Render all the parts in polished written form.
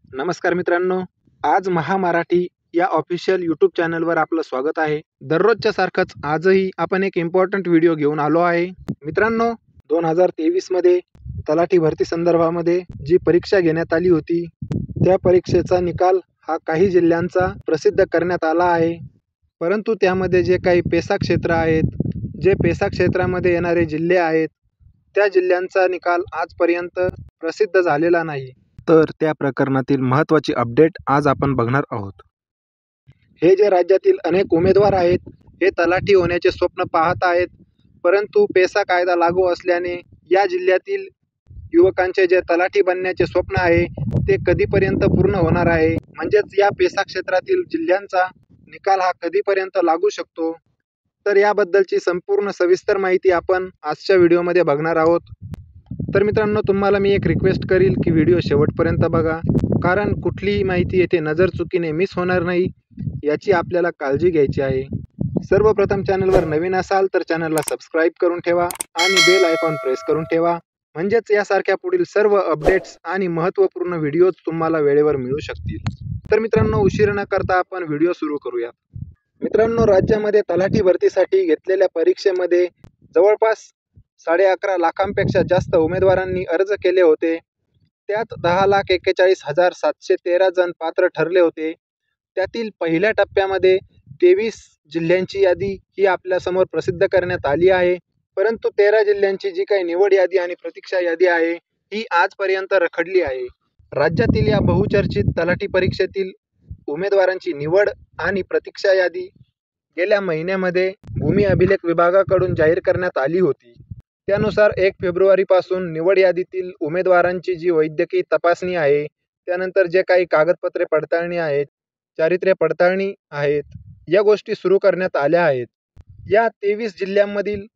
नमस्कार मित्रांनो, आज महामराठी या ऑफिशियल यूट्यूब चॅनलवर आपलं स्वागत आहे. दररोजच्या सारखंच आजही आपण एक इम्पॉर्टंट व्हिडिओ घेऊन आलो आहे. मित्रांनो, 2023 मध्ये तलाठी भरती संदर्भामध्ये जी परीक्षा घेण्यात आली होती, त्या परीक्षेचा निकाल हा काही जिल्ह्यांचा प्रसिद्ध करण्यात आला आहे. परंतु त्यामध्ये जे काही पेसा क्षेत्र आहेत, जे पेसा क्षेत्रामध्ये येणारे जिल्हे आहेत, त्या जिल्ह्यांचा निकाल आजपर्यंत प्रसिद्ध झालेला नाही. तर त्या प्रकरणातील महत्त्वाची अपडेट आज आपण बघणार आहोत. हे जे राज्यातील अनेक उमेदवार आहेत, हे तलाठी होण्याचे स्वप्न पाहत आहेत, परंतु पेसा कायदा लागू असल्याने या जिल्ह्यातील युवकांचे जे तलाठी बनण्याचे स्वप्न आहे, ते कधीपर्यंत पूर्ण होणार आहे, म्हणजेच या पेसा क्षेत्रातील जिल्ह्यांचा निकाल हा कधीपर्यंत लागू शकतो. तर याबद्दलची संपूर्ण सविस्तर माहिती आपण आजच्या व्हिडिओमध्ये बघणार आहोत. तर मित्रांनो, तुम्हाला मी एक रिक्वेस्ट करील की व्हिडिओ शेवटपर्यंत बघा, कारण कुठलीही माहिती येथे नजर चुकीने मिस होणार नाही याची आपल्याला काळजी घ्यायची आहे. सर्वप्रथम चॅनलवर नवीन असाल तर चॅनलला सबस्क्राईब करून ठेवा आणि बेल आयकॉन प्रेस करून ठेवा, म्हणजेच यासारख्या पुढील सर्व अपडेट्स आणि महत्त्वपूर्ण व्हिडिओज तुम्हाला वेळेवर मिळू शकतील. तर मित्रांनो, उशीर न करता आपण व्हिडिओ सुरू करूया. मित्रांनो, राज्यामध्ये तलाठी भरतीसाठी घेतलेल्या परीक्षेमध्ये जवळपास 11.5 लाखांपेक्षा जास्त उमेदवारांनी अर्ज केले होते. त्यात 10,41,713 जण पात्र ठरले होते. त्यातील पहिल्या टप्प्यामध्ये 23 जिल्ह्यांची यादी ही आपल्यासमोर प्रसिद्ध करण्यात आली आहे. परंतु 13 जिल्ह्यांची जी काही निवड यादी आणि प्रतीक्षा यादी आहे, ही आजपर्यंत रखडली आहे. राज्यातील या बहुचर्चित तलाठी परीक्षेतील उमेदवारांची निवड आणि प्रतीक्षा यादी गेल्या महिन्यामध्ये भूमी अभिलेख विभागाकडून जाहीर करण्यात आली होती. त्यानुसार 1 फेब्रुवारीपासून निवड यादीतील उमेदवारांची जी वैद्यकीय तपासणी आहे, त्यानंतर जे काही कागदपत्रे पडताळणी आहेत, चारित्र्य पडताळणी आहेत, या गोष्टी सुरू करण्यात आल्या आहेत. या 23 जिल्ह्यांमधील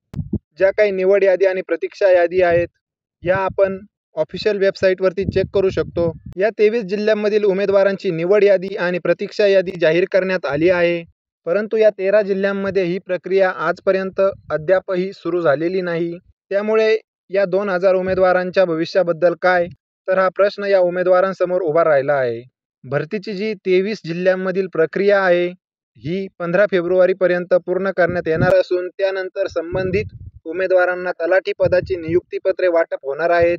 ज्या काही निवड यादी आणि प्रतीक्षा यादी आहेत, या आपण ऑफिशियल वेबसाईटवरती चेक करू शकतो. या 23 जिल्ह्यांमधील उमेदवारांची निवड यादी आणि प्रतीक्षा यादी जाहीर करण्यात आली आहे. परंतु या 13 जिल्ह्यांमध्ये ही प्रक्रिया आजपर्यंत अद्यापही सुरू झालेली नाही. त्यामुळे या 2,000 उमेदवारांच्या भविष्याबद्दल काय, तर हा प्रश्न या उमेदवारांसमोर उभा राहिला आहे. भरतीची जी 23 जिल्ह्यांमधील प्रक्रिया आहे, ही 15 फेब्रुवारीपर्यंत पूर्ण करण्यात येणार असून त्यानंतर संबंधित उमेदवारांना तलाठी पदाची नियुक्तीपत्रे वाटप होणार आहेत,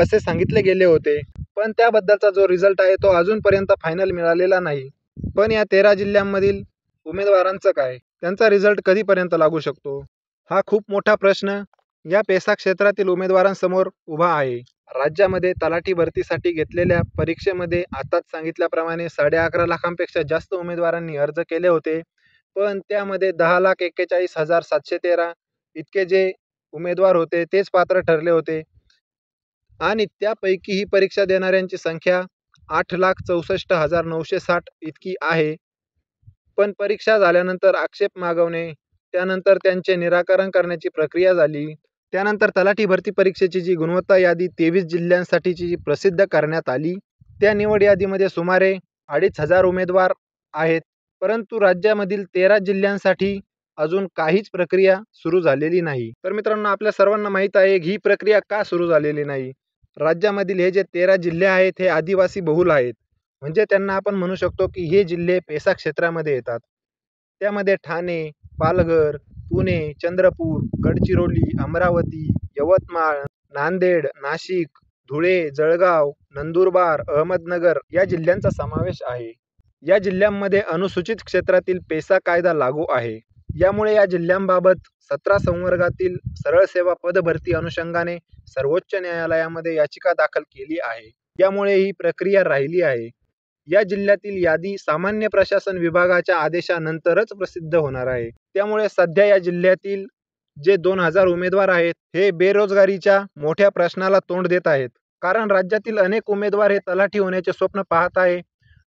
असे सांगितले गेले होते. पण त्याबद्दलचा जो रिझल्ट आहे, तो अजूनपर्यंत फायनल मिळालेला नाही. पण या 13 जिल्ह्यांमधील उमेदवारांचं काय, त्यांचा रिझल्ट कधीपर्यंत लागू शकतो, हा खूप मोठा प्रश्न या पेसा क्षेत्रातील उमेदवारांसमोर उभा आहे. राज्यामध्ये तलाठी भरतीसाठी घेतलेल्या परीक्षेमध्ये आताच सांगितल्याप्रमाणे 11.5 लाखांपेक्षा जास्त उमेदवारांनी अर्ज केले होते. पण त्यामध्ये 10,41,713 इतके जे उमेदवार होते, तेच पात्र ठरले होते आणि त्यापैकी ही परीक्षा देणाऱ्यांची संख्या 8,64,960 इतकी आहे. पण परीक्षा झाल्यानंतर आक्षेप मागवणे, त्यानंतर त्यांचे निराकरण करण्याची प्रक्रिया झाली. त्यानंतर तलाठी भरती परीक्षेची जी गुणवत्ता यादी 23 जिल्ह्यांसाठीची जी प्रसिद्ध करण्यात आली, त्या निवड यादीमध्ये सुमारे 2,500 उमेदवार आहेत. परंतु राज्यामधील 13 जिल्ह्यांसाठी अजून काहीच प्रक्रिया सुरू झालेली नाही. तर मित्रांनो, आपल्या सर्वांना माहीत आहे ही प्रक्रिया का सुरू झालेली नाही. राज्यामधील हे जे 13 जिल्हे आहेत, हे आदिवासी बहुल आहेत. म्हणजे त्यांना आपण म्हणू शकतो की हे जिल्हे पेसा क्षेत्रामध्ये येतात. त्यामध्ये ठाणे, पालघर, पुणे, चंद्रपूर, गडचिरोली, अमरावती, यवतमाळ, नांदेड, नाशिक, धुळे, जळगाव, नंदुरबार, अहमदनगर या जिल्ह्यांचा समावेश आहे. या जिल्ह्यांमध्ये अनुसूचित क्षेत्रातील पेसा कायदा लागू आहे. यामुळे या जिल्ह्यांबाबत 17 संवर्गातील सरळ सेवा पदभरती अनुषंगाने सर्वोच्च न्यायालयामध्ये याचिका दाखल केली आहे. यामुळे ही प्रक्रिया राहिली आहे. या जिल्ह्यातील यादी सामान्य प्रशासन विभागाच्या आदेशानंतरच प्रसिद्ध होणार आहे. त्यामुळे सध्या या जिल्ह्यातील जे 2,000 उमेदवार आहेत, हे बेरोजगारीच्या मोठ्या प्रश्नाला तोंड देत आहेत. कारण राज्यातील अनेक उमेदवार हे तलाठी होण्याचे स्वप्न पाहत आहे.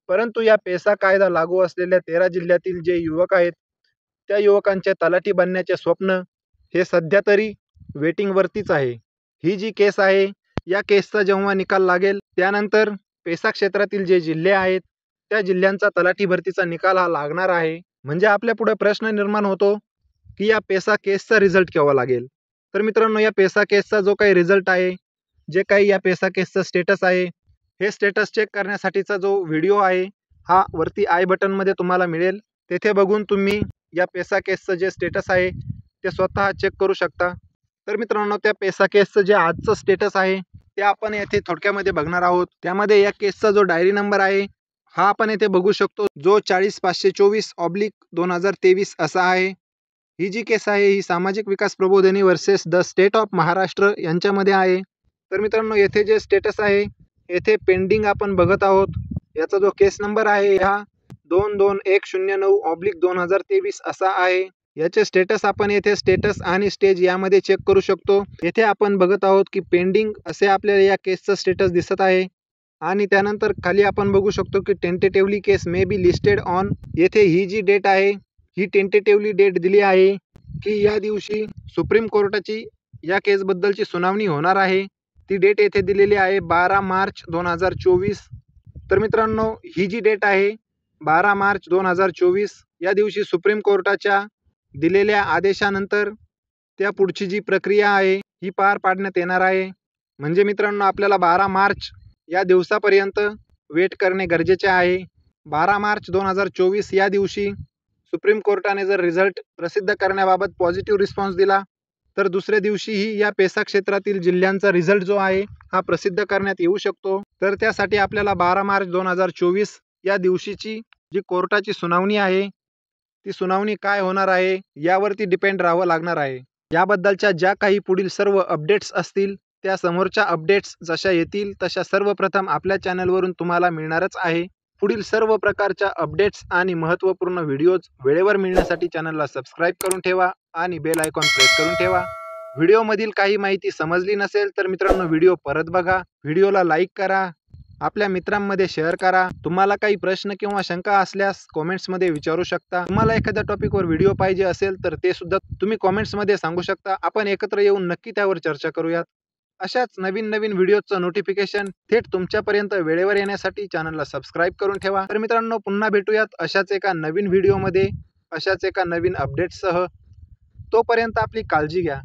परंतु या पेसा कायदा लागू असलेल्या 13 जिल्ह्यातील जे युवक आहेत, त्या युवकांचे तलाठी बनण्याचे स्वप्न हे सध्या तरी वेटिंगवरतीच आहे. ही जी केस आहे, या केसचा जेव्हा निकाल लागेल, त्यानंतर पेसा क्षेत्रातील जे जिल्हे आहेत, त्या जिल्ह्यांचा तलाठी भरतीचा निकाल हा लागणार आहे. म्हणजे आपल्या पुढे प्रश्न निर्माण होतो की या पेसा केसचा रिझल्ट केव्हा लागेल. तर मित्रांनो, या पेसा केसचा जो काही रिझल्ट आहे, जे काही या पेसा केसचं स्टेटस आहे, हे स्टेटस चेक करण्यासाठीचा जो व्हिडिओ आहे हा वरती आय बटनमध्ये तुम्हाला मिळेल. तेथे बघून तुम्ही या पेसा केसचं जे स्टेटस आहे ते स्वतः चेक करू शकता. तर मित्रांनो, त्या पेसा केसचं जे आजचं स्टेटस आहे ते आपण येथे थोडक्यामध्ये बघणार आहोत. त्यामध्ये या केसचा जो डायरी नंबर आहे हा आपण येथे बघू शकतो, जो 40,524/2023 असा आहे. ही जी केस आहे ही Samajik Vikas Prabodhini versus the state of Maharashtra यांच्यामध्ये आहे. तर मित्रांनो, येथे जे स्टेटस आहे येथे पेंडिंग आपण बघत आहोत. याचा जो केस नंबर आहे हा 22109/2023 असा आहे. याचे स्टेटस आपण येथे स्टेटस आणि स्टेज यामध्ये चेक करू शकतो. येथे आपण बघत आहोत की पेंडिंग असे आपल्याला या केसचं स्टेटस दिसत आहे. आणि त्यानंतर खाली आपण बघू शकतो की tentatively case may be listed on. येथे ही जी डेट आहे ही टेंटेटिव्हली डेट दिली आहे की या दिवशी सुप्रीम कोर्टाची या केसबद्दलची सुनावणी होणार आहे. ती डेट येथे दिलेली आहे 12 मार्च 2024. तर मित्रांनो, ही जी डेट आहे 12 मार्च 2024 या दिवशी सुप्रीम कोर्टाच्या दिलेल्या आदेशानंतर त्या पुढची जी प्रक्रिया आहे ही पार पाडण्यात येणार आहे. म्हणजे मित्रांनो, आपल्याला 12 मार्च या दिवसापर्यंत वेट करणे गरजेचे आहे. 12 मार्च 2024 या दिवशी सुप्रीम कोर्टाने जर रिझल्ट प्रसिद्ध करण्याबाबत पॉझिटिव्ह रिस्पॉन्स दिला तर दुसऱ्या दिवशीही या पेसा क्षेत्रातील जिल्ह्यांचा रिझल्ट जो आहे हा प्रसिद्ध करण्यात येऊ शकतो. तर त्यासाठी आपल्याला 12 मार्च 2024 या दिवशीची जी कोर्टाची सुनावणी आहे ती सुनावणी काय होणार आहे यावरती डिपेंड राहावं लागणार आहे. याबद्दलच्या ज्या काही पुढील सर्व अपडेट्स असतील त्या समोरच्या अपडेट्स जशा येतील तशा सर्वप्रथम आपल्या चॅनलवरून तुम्हाला मिळणारच आहे. पुढील सर्व प्रकारच्या अपडेट्स आणि महत्त्वपूर्ण व्हिडिओज वेळेवर मिळण्यासाठी चॅनलला सबस्क्राईब करून ठेवा आणि बेल आयकॉन प्रेस करून ठेवा. व्हिडिओमधील काही माहिती समजली नसेल तर मित्रांनो, व्हिडिओ परत बघा, व्हिडिओला लाईक करा, आपल्या मित्रांमध्ये शेअर करा. तुम्हाला काही प्रश्न किंवा शंका असल्यास कॉमेंट्समध्ये विचारू शकता. तुम्हाला एखाद्या टॉपिकवर व्हिडिओ पाहिजे असेल तर ते सुद्धा तुम्ही कॉमेंट्समध्ये सांगू शकता. आपण एकत्र येऊन नक्की त्यावर चर्चा करूयात. अशाच नवीन नवीन व्हिडिओचं नोटिफिकेशन थेट तुमच्यापर्यंत वेळेवर येण्यासाठी चॅनलला सबस्क्राईब करून ठेवा. तर मित्रांनो, पुन्हा भेटूयात अशाच एका नवीन व्हिडिओमध्ये, अशाच एका नवीन अपडेट्ससह. तोपर्यंत आपली काळजी घ्या.